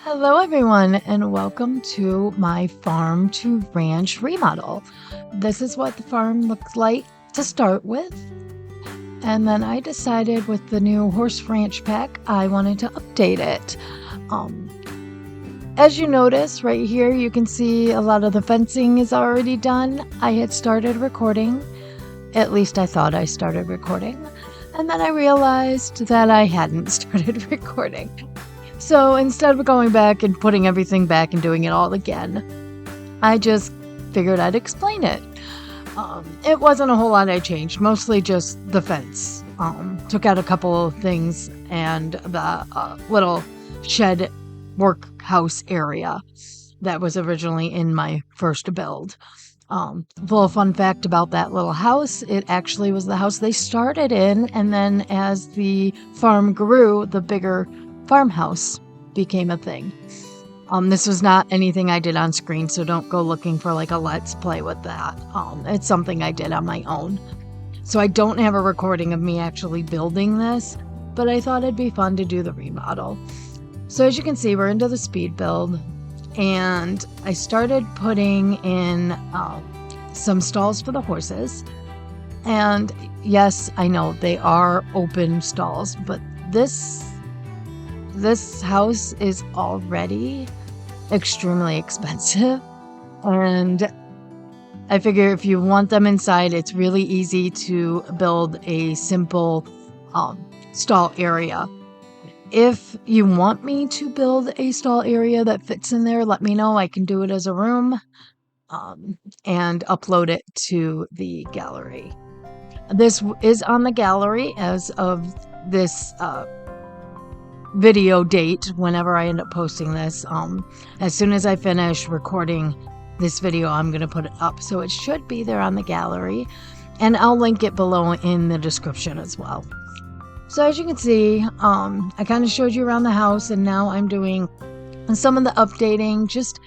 Hello, everyone, and welcome to my farm to ranch remodel. This is what the farm looks like to start with. And then I decided with the new horse ranch pack, I wanted to update it. As you notice right here, you can see a lot of the fencing is already done. I had started recording. At least I thought I started recording. And then I realized that I hadn't started recording. So instead of going back and putting everything back and doing it all again, I just figured I'd explain it. It wasn't a whole lot I changed, mostly just the fence. Took out a couple of things and the little shed workhouse area that was originally in my first build. Little fun fact about that little house, it actually was the house they started in, and then as the farm grew, the bigger farmhouse became a thing. This was not anything I did on screen, so don't go looking for like a let's play with that. It's something I did on my own. So I don't have a recording of me actually building this, but I thought it'd be fun to do the remodel. So as you can see, we're into the speed build, and I started putting in some stalls for the horses. And yes, I know they are open stalls, but this house is already extremely expensive, and I figure if you want them inside, it's really easy to build a simple stall area. If you want me to build a stall area that fits in there, let me know. I can do it as a room and upload it to the gallery. This is on the gallery as of this video date whenever I end up posting this. As soon as I finish recording this video, I'm going to put it up. So it should be there on the gallery, and I'll link it below in the description as well. So as you can see, I kind of showed you around the house, and now I'm doing some of the updating, just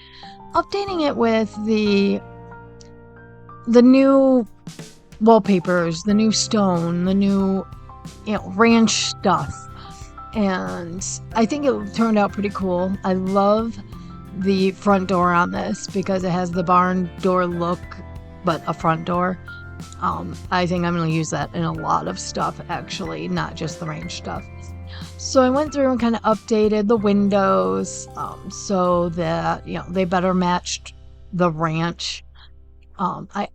updating it with the new wallpapers, the new stone, the new, ranch stuff. And I think it turned out pretty cool. I love the front door on this because it has the barn door look, but a front door. I think I'm going to use that in a lot of stuff, actually, not just the range stuff. So I went through and kind of updated the windows so that, they better matched the ranch. I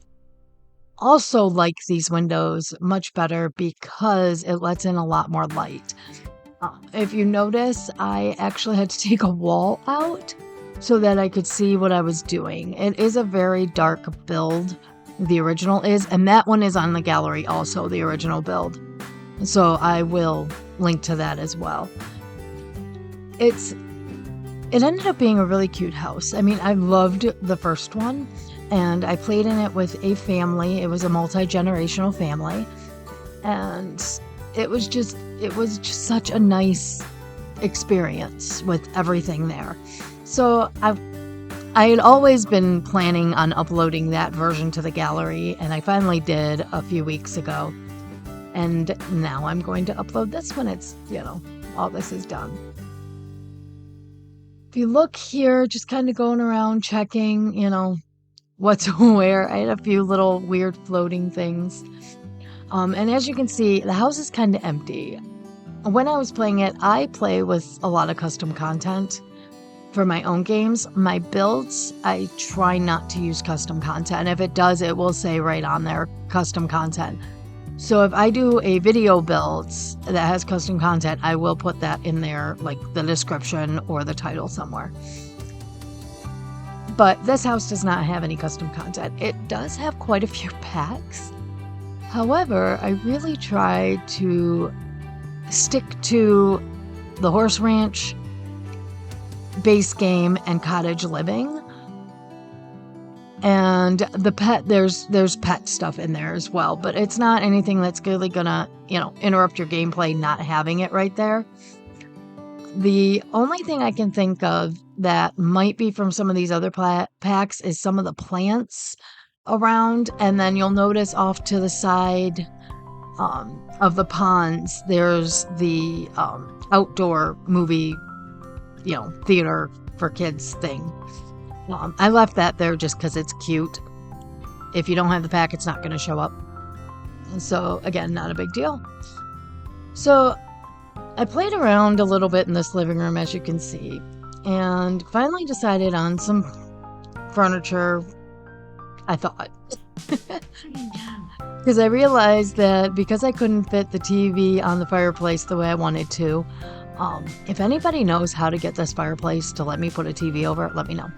also like these windows much better because it lets in a lot more light. If you notice, I actually had to take a wall out so that I could see what I was doing. It is a very dark build, the original is, and that one is on the gallery also, the original build. So I will link to that as well. It ended up being a really cute house. I mean, I loved the first one, and I played in it with a family. It was a multi-generational family, and it was just such a nice experience with everything there. So I had always been planning on uploading that version to the gallery, and I finally did a few weeks ago. And now I'm going to upload this when it's, all this is done. If you look here, just kind of going around checking, what's where. I had a few little weird floating things. And as you can see, the house is kind of empty. When I was playing it, I play with a lot of custom content for my own games. My builds, I try not to use custom content. If it does, it will say right on there, custom content. So if I do a video build that has custom content, I will put that in there, like the description or the title somewhere. But this house does not have any custom content. It does have quite a few packs. However, I really try to stick to the horse ranch, base game, and cottage living. And the pet, there's pet stuff in there as well, but it's not anything that's really gonna, interrupt your gameplay not having it right there. The only thing I can think of that might be from some of these other packs is some of the plants around, and then you'll notice off to the side of the ponds, there's the outdoor movie theater for kids thing. I left that there just because it's cute. If you don't have the pack, it's not going to show up. And so, again, not a big deal. So, I played around a little bit in this living room, as you can see, and finally decided on some furniture, I thought. Because I realized that because I couldn't fit the TV on the fireplace the way I wanted to, if anybody knows how to get this fireplace to let me put a TV over it, let me know.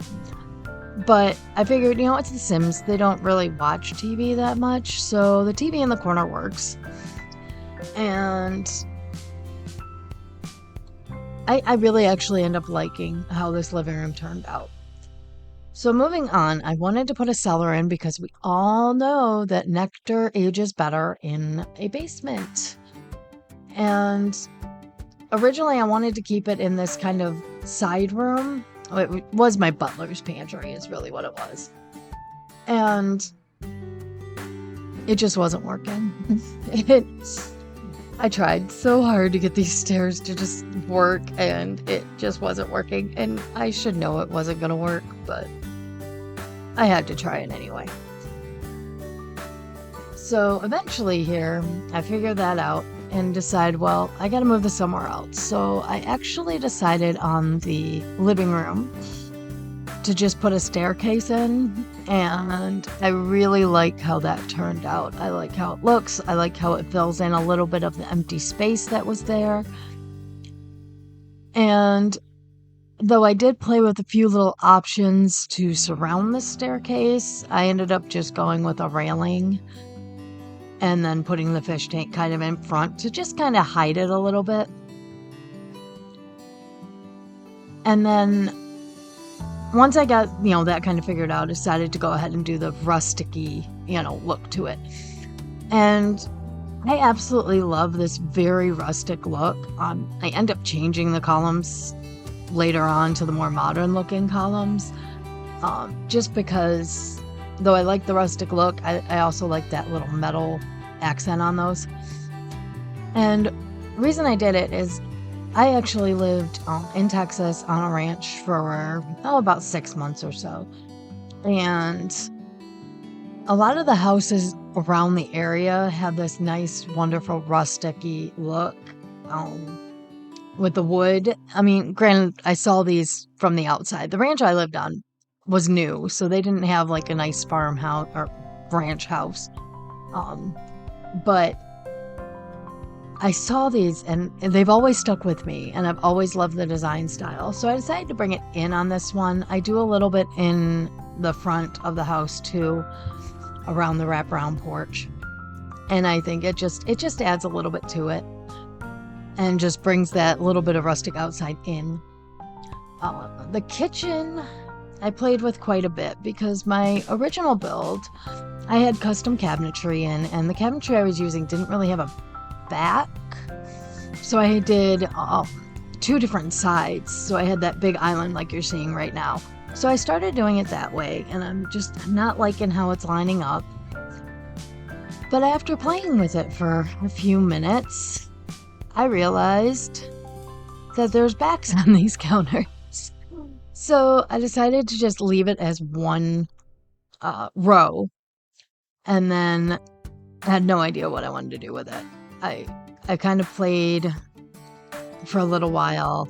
But I figured, it's The Sims. They don't really watch TV that much, so the TV in the corner works. And I really actually end up liking how this living room turned out. So moving on, I wanted to put a cellar in because we all know that nectar ages better in a basement. And originally I wanted to keep it in this kind of side room. It was my butler's pantry is really what it was. And it just wasn't working. I tried so hard to get these stairs to just work, and it just wasn't working. And I should know it wasn't going to work, but I had to try it anyway. So eventually here, I figured that out and decide, well, I got to move this somewhere else. So I actually decided on the living room to just put a staircase in, and I really like how that turned out. I like how it looks. I like how it fills in a little bit of the empty space that was there. And though I did play with a few little options to surround the staircase, I ended up just going with a railing and then putting the fish tank kind of in front to just kind of hide it a little bit. And then once I got, that kind of figured out, I decided to go ahead and do the rusticy, look to it. And I absolutely love this very rustic look. I end up changing the columns later on to the more modern looking columns, just because though I like the rustic look, I also like that little metal accent on those. And the reason I did it is I actually lived in Texas on a ranch for about 6 months or so. And a lot of the houses around the area have this nice, wonderful rustic-y look with the wood. I mean, granted, I saw these from the outside. The ranch I lived on was new, so they didn't have like a nice farmhouse or ranch house. But I saw these and they've always stuck with me, and I've always loved the design style. So I decided to bring it in on this one. I do a little bit in the front of the house too, around the wraparound porch. And I think it just adds a little bit to it and just brings that little bit of rustic outside in. The kitchen I played with quite a bit because my original build, I had custom cabinetry in, and the cabinetry I was using didn't really have a back. So I did 2 different sides. So I had that big island like you're seeing right now. So I started doing it that way, and I'm just not liking how it's lining up. But after playing with it for a few minutes, I realized that there's backs on these counters. So I decided to just leave it as one row, and then I had no idea what I wanted to do with it. I kind of played for a little while.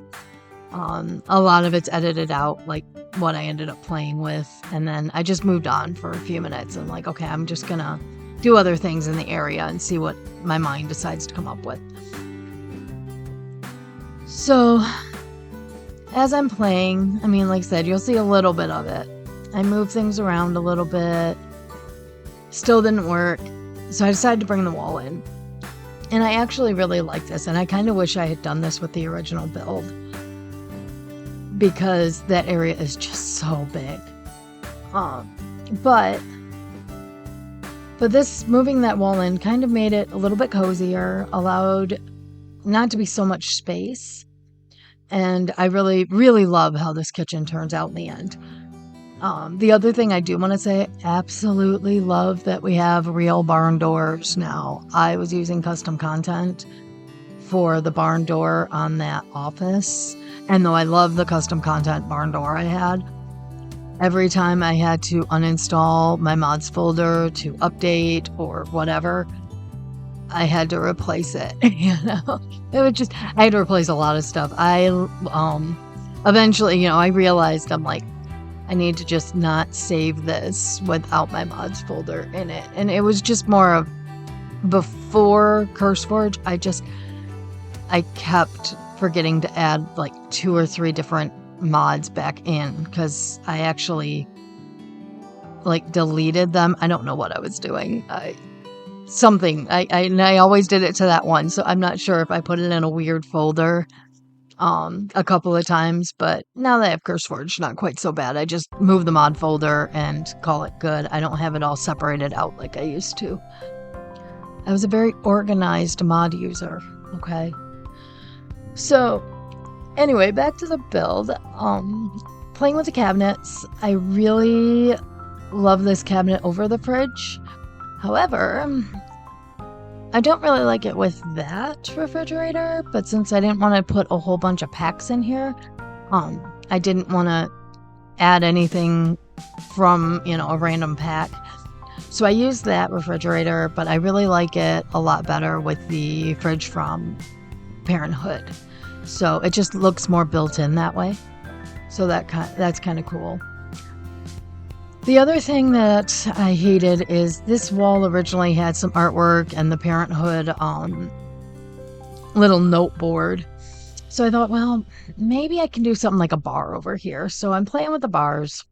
A lot of it's edited out, like what I ended up playing with, and then I just moved on for a few minutes. I'm like, okay, I'm just gonna do other things in the area and see what my mind decides to come up with. So as I'm playing, I mean, like I said, you'll see a little bit of it. I move things around a little bit. Still didn't work. So I decided to bring the wall in. And I actually really like this. And I kind of wish I had done this with the original build, because that area is just so big. But this moving that wall in kind of made it a little bit cozier, allowed not to be so much space. And I really, really love how this kitchen turns out in the end. The other thing I do want to say, absolutely love that we have real barn doors now. I was using custom content for the barn door on that office. And though I love the custom content barn door I had, every time I had to uninstall my mods folder to update or whatever, I had to replace it. It would just, I had to replace a lot of stuff. Eventually, I realized I'm like, I need to just not save this without my mods folder in it. And it was just more of before CurseForge, I kept forgetting to add like 2 or 3 different mods back in because I actually like deleted them. I don't know what I was doing. I always did it to that one, so I'm not sure if I put it in a weird folder a couple of times, but now that I have CurseForge, not quite so bad. I just move the mod folder and call it good. I don't have it all separated out like I used to. I was a very organized mod user, okay? So, anyway, back to the build. Playing with the cabinets, I really love this cabinet over the fridge. However, I don't really like it with that refrigerator, but since I didn't want to put a whole bunch of packs in here, I didn't want to add anything from, a random pack. So I used that refrigerator, but I really like it a lot better with the fridge from Parenthood. So it just looks more built in that way. So that's kind of cool. The other thing that I hated is this wall originally had some artwork and the Parenthood little note board. So I thought, well, maybe I can do something like a bar over here. So I'm playing with the bars.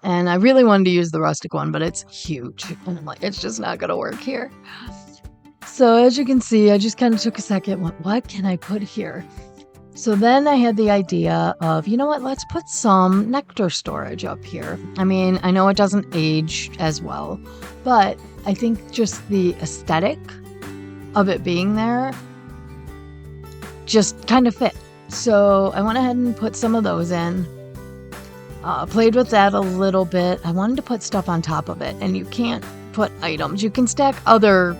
And I really wanted to use the rustic one, but it's huge. And I'm like, it's just not going to work here. So as you can see, I just kind of took a second. What can I put here? So then I had the idea of, you know what, let's put some nectar storage up here. I mean, I know it doesn't age as well, but I think just the aesthetic of it being there just kind of fit. So I went ahead and put some of those in. Played with that a little bit. I wanted to put stuff on top of it, and you can't put items. You can stack other,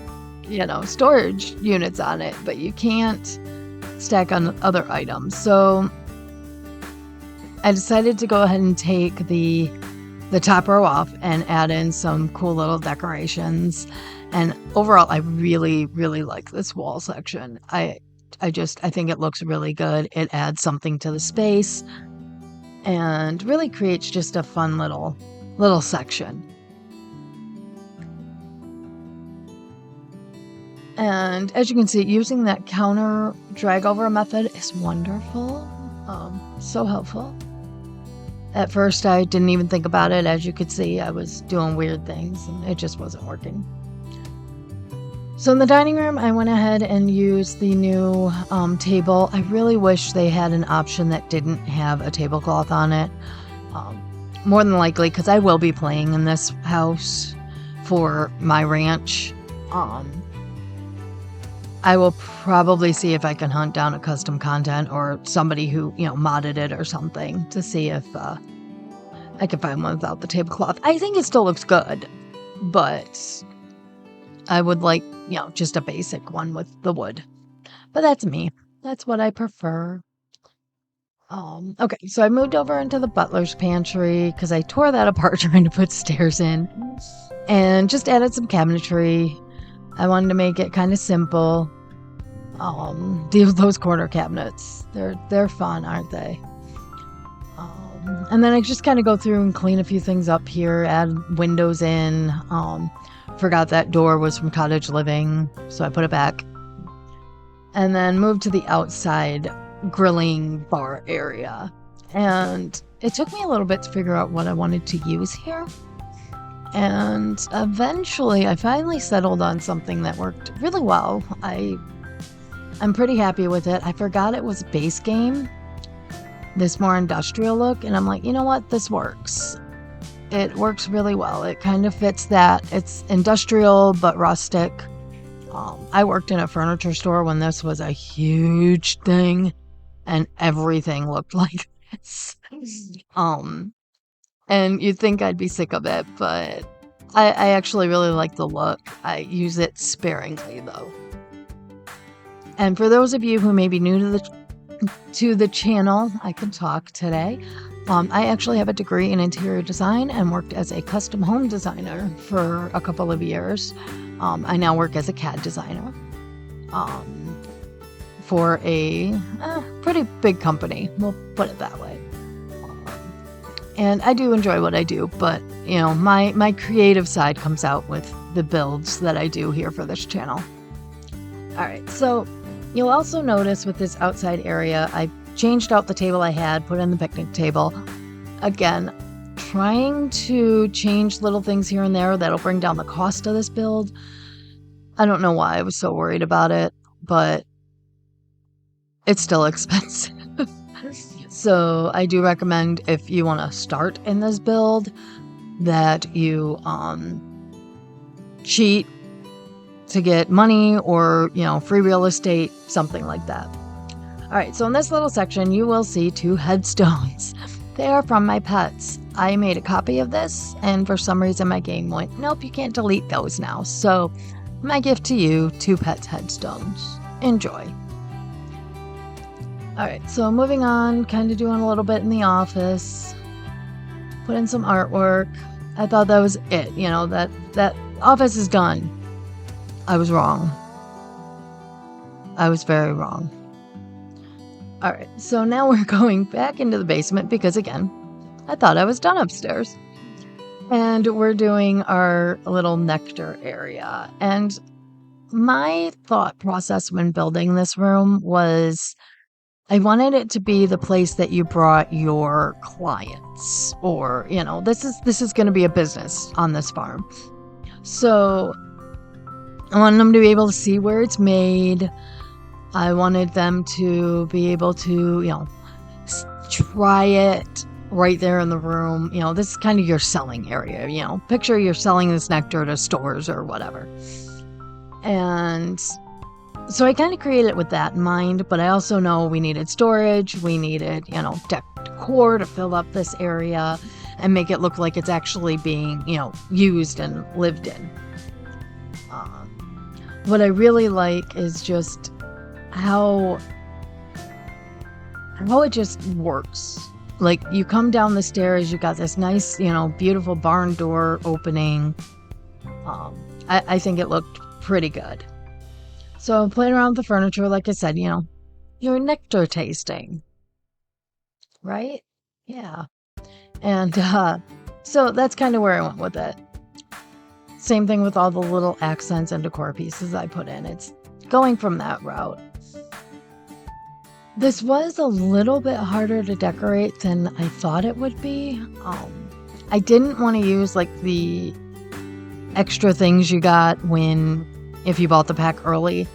storage units on it, but you can't stack on other items. So I decided to go ahead and take the top row off and add in some cool little decorations. And overall, I really, really like this wall section. I think it looks really good. It adds something to the space and really creates just a fun little section. And as you can see, using that counter drag over method is wonderful. So helpful. At first, I didn't even think about it. As you could see, I was doing weird things and it just wasn't working. So in the dining room, I went ahead and used the new table. I really wish they had an option that didn't have a tablecloth on it. More than likely, because I will be playing in this house for my ranch. I will probably see if I can hunt down a custom content or somebody who, modded it or something to see if I can find one without the tablecloth. I think it still looks good, but I would like, just a basic one with the wood. But that's me. That's what I prefer. Okay, so I moved over into the butler's pantry because I tore that apart trying to put stairs in and just added some cabinetry. I wanted to make it kind of simple. Those corner cabinets, they're fun, aren't they? And then I just kind of go through and clean a few things up here, add windows in. Forgot that door was from Cottage Living, so I put it back. And then moved to the outside grilling bar area. And it took me a little bit to figure out what I wanted to use here. And eventually, I finally settled on something that worked really well. I'm pretty happy with it. I forgot it was a base game, this more industrial look, and I'm like, you know what? This works. It works really well. It kind of fits that. It's industrial, but rustic. I worked in a furniture store when this was a huge thing, and everything looked like this. And you'd think I'd be sick of it, but I actually really like the look. I use it sparingly, though. And for those of you who may be new to the channel, I can talk today. I actually have a degree in interior design and worked as a custom home designer for a couple of years. I now work as a CAD designer for a pretty big company, we'll put it that way. And I do enjoy what I do, but you know, my creative side comes out with the builds that I do here for this channel. All right, so you'll also notice with this outside area, I changed out the table I had, put in the picnic table. Again, trying to change little things here and there that'll bring down the cost of this build. I don't know why I was so worried about it, but it's still expensive. So I do recommend, if you want to start in this build, that you cheat to get money or, you know, free real estate, something like that. All right, so in this little section, you will see 2 headstones. They are from my pets. I made a copy of this, and for some reason my game went, nope, you can't delete those now. So my gift to you, 2 pets headstones. Enjoy. All right, so moving on, kind of doing a little bit in the office. Put in some artwork. I thought that was it, you know, that office is done. I was wrong. I was very wrong. All right, so now we're going back into the basement because, again, I thought I was done upstairs. And we're doing our little nectar area. And my thought process when building this room was I wanted it to be the place that you brought your clients, or, you know, this is going to be a business on this farm. So I wanted them to be able to see where it's made. I wanted them to be able to, you know, try it right there in the room. You know, this is kind of your selling area. You know, picture you're selling this nectar to stores or whatever. And so I kind of created it with that in mind, but I also know we needed storage. We needed, you know, decor to fill up this area and make it look like it's actually being, you know, used and lived in. What I really like is just how it just works. Like, you come down the stairs, you got this nice, you know, beautiful barn door opening. I think it looked pretty good. So I'm playing around with the furniture, like I said, you know, your nectar tasting, right? Yeah. And so that's kind of where I went with it. Same thing with all the little accents and decor pieces I put in. It's going from that route. This was a little bit harder to decorate than I thought it would be. I didn't want to use like the extra things you got if you bought the pack early.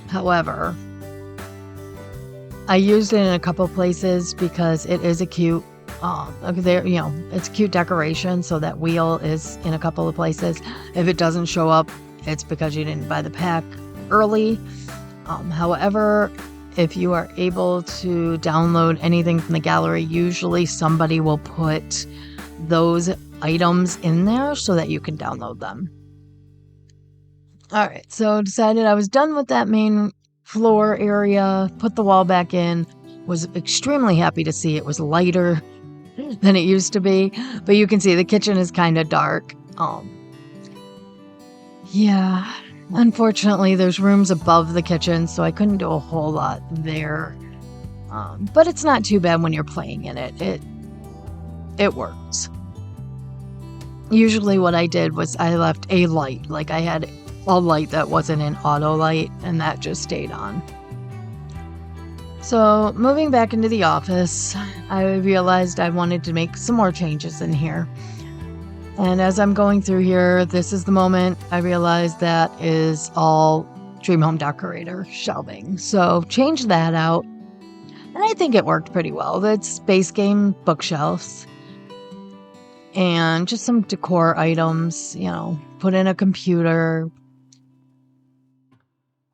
However, I used it in a couple places because it is a cute, you know, it's a cute decoration. So that wheel is in a couple of places. If it doesn't show up, it's because you didn't buy the pack early. However, if you are able to download anything from the gallery, usually somebody will put those items in there so that you can download them. All right, so decided I was done with that main floor area, put the wall back in, was extremely happy to see it was lighter than it used to be, but you can see the kitchen is kind of dark. Yeah, unfortunately there's rooms above the kitchen, so I couldn't do a whole lot there. But it's not too bad when you're playing in it. It works. Usually what I did was I left a light, like I had a light that wasn't an auto light, and that just stayed on. So moving back into the office, I realized I wanted to make some more changes in here. And as I'm going through here, this is the moment I realized that is all Dream Home Decorator shelving. So changed that out, and I think it worked pretty well. It's base game bookshelves and just some decor items, you know, put in a computer.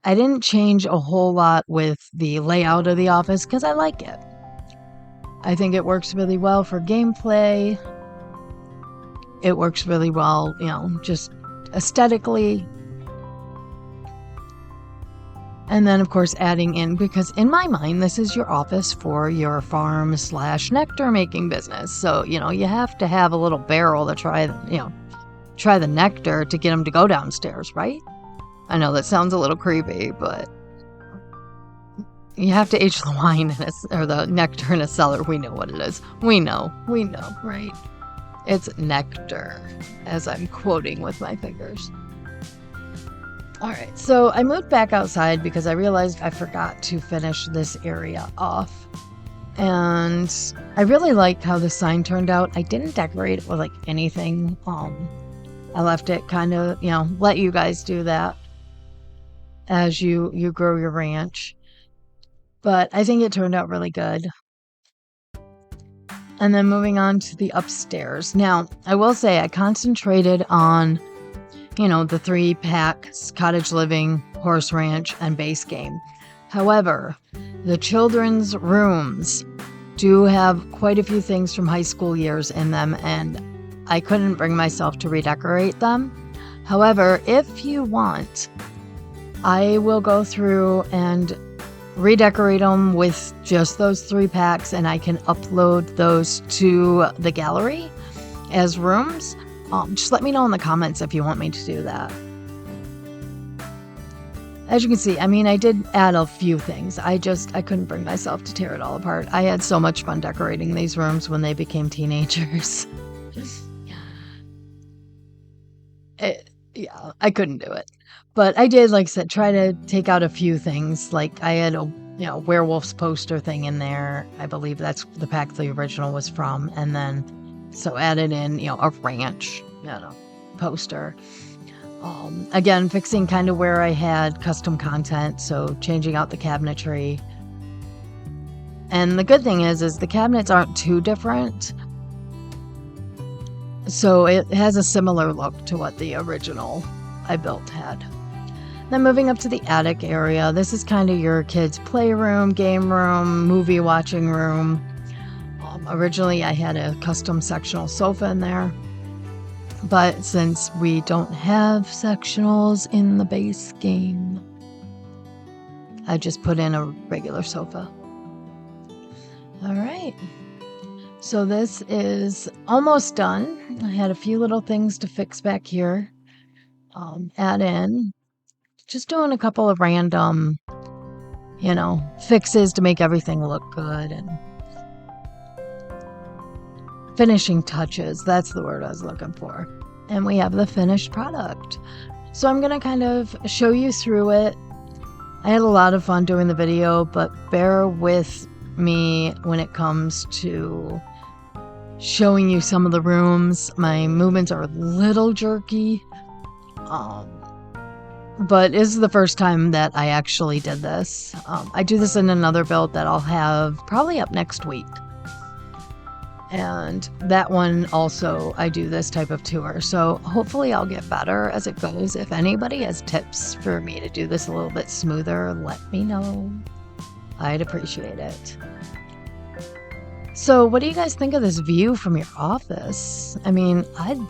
I didn't change a whole lot with the layout of the office because I like it. I think it works really well for gameplay. It works really well, you know, just aesthetically. And then, of course, adding in, because in my mind, this is your office for your farm / nectar making business. So, you have to have a little barrel to try the nectar to get them to go downstairs, right? I know that sounds a little creepy, but you have to age the wine or the nectar in a cellar. We know what it is. We know, right? It's nectar, as I'm quoting with my fingers. All right, so I moved back outside because I realized I forgot to finish this area off. And I really liked how the sign turned out. I didn't decorate it with like anything. I left it kind of, let you guys do that as you grow your ranch. But I think it turned out really good. And then moving on to the upstairs. Now, I will say I concentrated on the 3 packs: Cottage Living, Horse Ranch, and Base Game. However, the children's rooms do have quite a few things from high school years in them, and I couldn't bring myself to redecorate them. However, if you want, I will go through and redecorate them with just those 3 packs, and I can upload those to the gallery as rooms. Just let me know in the comments if you want me to do that. As you can see, I did add a few things. I couldn't bring myself to tear it all apart. I had so much fun decorating these rooms when they became teenagers. Yeah, I couldn't do it. But I did, like I said, try to take out a few things. Like I had a werewolf's poster thing in there. I believe that's the pack the original was from. And then so added in, a ranch, poster. Again, fixing kind of where I had custom content, so changing out the cabinetry. And the good thing is the cabinets aren't too different. So it has a similar look to what the original I built had. Then moving up to the attic area, this is kind of your kids' playroom, game room, movie watching room. Originally, I had a custom sectional sofa in there, but since we don't have sectionals in the base game, I just put in a regular sofa. All right, so this is almost done. I had a few little things to fix back here, add in, just doing a couple of random, fixes to make everything look good, and finishing touches. That's the word I was looking for. And we have the finished product. So I'm going to kind of show you through it. I had a lot of fun doing the video, but bear with me when it comes to showing you some of the rooms. My movements are a little jerky. But this is the first time that I actually did this. I do this in another build that I'll have probably up next week. And that one also, I do this type of tour. So hopefully I'll get better as it goes. If anybody has tips for me to do this a little bit smoother, let me know. I'd appreciate it. So what do you guys think of this view from your office? I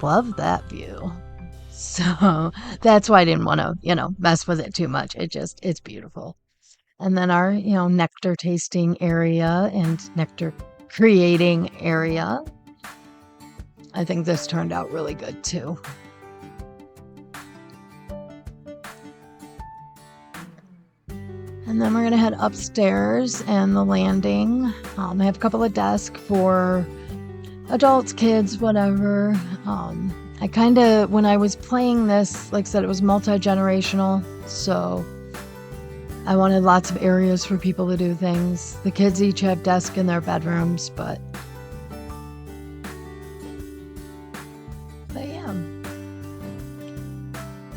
love that view. So that's why I didn't want to, mess with it too much. It's beautiful. And then our, nectar tasting area and nectar creating area. I think this turned out really good too. And then we're going to head upstairs and the landing. I have a couple of desks for adults, kids, whatever. When I was playing this, like I said, it was multi-generational. So I wanted lots of areas for people to do things. The kids each have desks in their bedrooms, but yeah.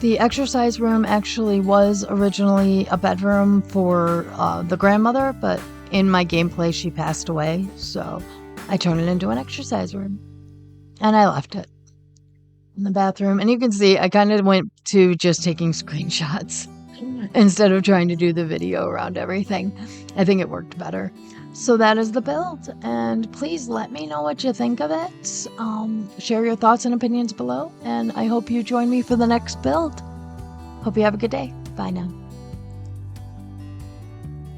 The exercise room actually was originally a bedroom for the grandmother, but in my gameplay she passed away, so I turned it into an exercise room. And I left it in the bathroom. And you can see I kind of went to just taking screenshots instead of trying to do the video around everything. I think it worked better. So that is the build, and please let me know what you think of it. Share your thoughts and opinions below, and I hope you join me for the next build. Hope you have a good day. Bye now.